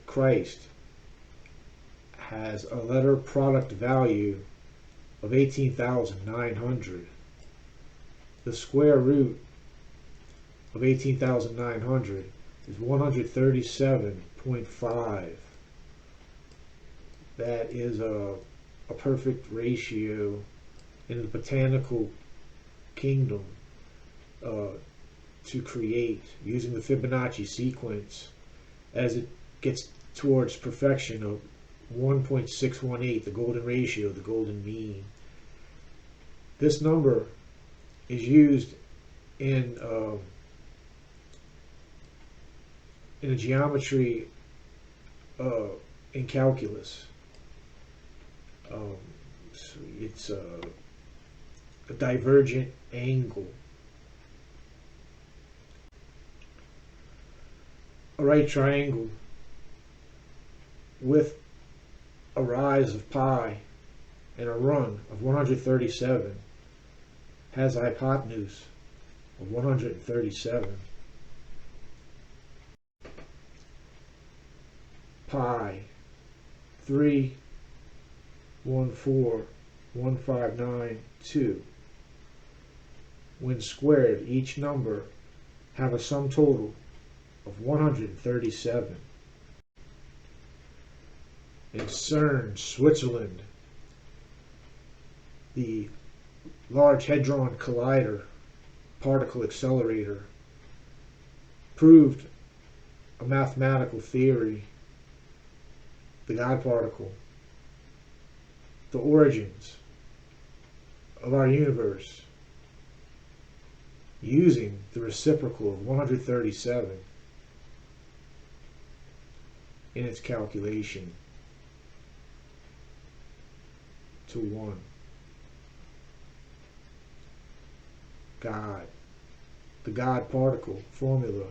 Christ has a letter product value of 18,900. The square root of 18,900 is 137.5. That is a perfect ratio in the botanical kingdom to create using the Fibonacci sequence as it gets towards perfection of 1.618, the golden ratio, the golden mean. This number is used in a geometry in calculus. So it's a divergent angle. A right triangle with a rise of pi and a run of 137 has a hypotenuse of 137. Pi 3.14159.2. When squared, each number have a sum total of 137. In CERN, Switzerland, the Large Hadron Collider particle accelerator proved a mathematical theory, the God particle, the origins of our universe, using the reciprocal of 137 in its calculation to 1. God, the God particle formula,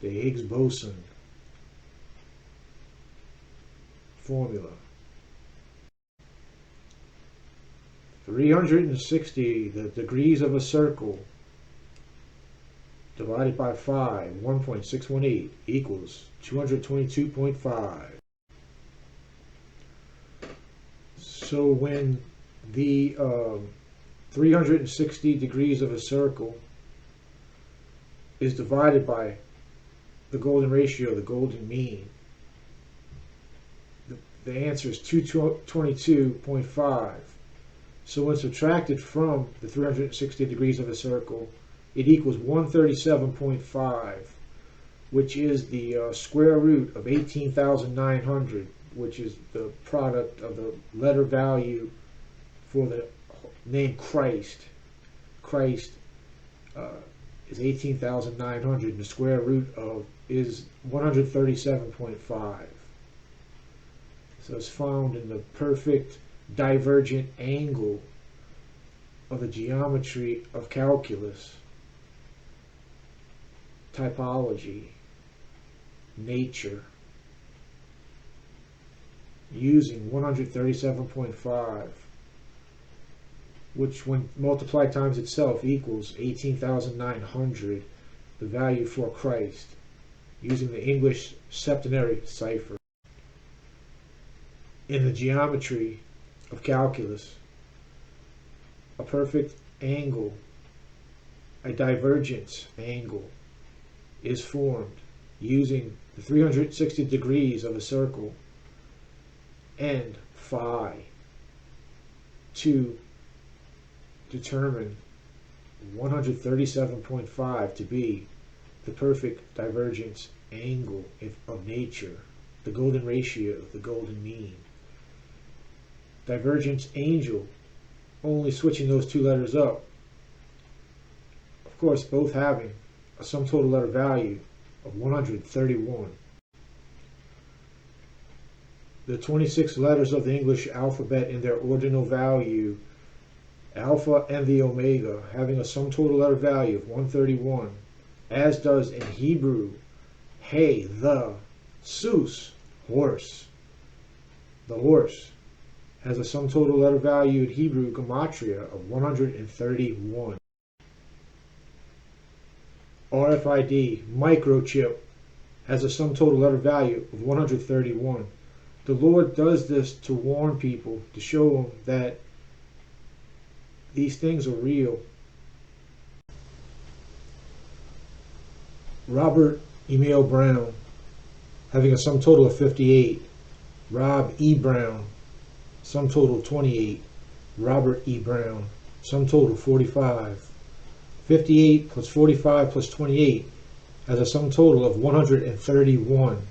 the Higgs boson formula. 360, the degrees of a circle, divided by 5, 1.618 equals 222.5. So when the 360 degrees of a circle is divided by the golden ratio, the golden mean, the answer is 222.5. So when subtracted from the 360 degrees of a circle, it equals 137.5, which is the square root of 18,900, which is the product of the letter value for the name Christ. Christ is 18,900, and the square root of is 137.5. So it's found in the perfect divergent angle of the geometry of calculus, typology, nature, using 137.5, which when multiplied times itself equals 18,900, the value for Christ, using the English septenary cipher. In the geometry of calculus, a perfect angle, a divergence angle, is formed using the 360 degrees of a circle and phi to determine 137.5 to be the perfect divergence angle of nature, the golden ratio, the golden mean. Divergence angel, only switching those two letters up. Of course, both having a sum total letter value of 131. The 26 letters of the English alphabet in their ordinal value, alpha and the omega, having a sum total letter value of 131, as does in Hebrew, hey, the, sus, horse. The horse has a sum total letter value in Hebrew gematria of 131. RFID, microchip, has a sum total letter value of 131. The Lord does this to warn people, to show them that these things are real. Robert Emil Brown, having a sum total of 58. Rob E. Brown, sum total 28. Robert E. Brown, sum total 45. 58 plus 45 plus 28 has a sum total of 131.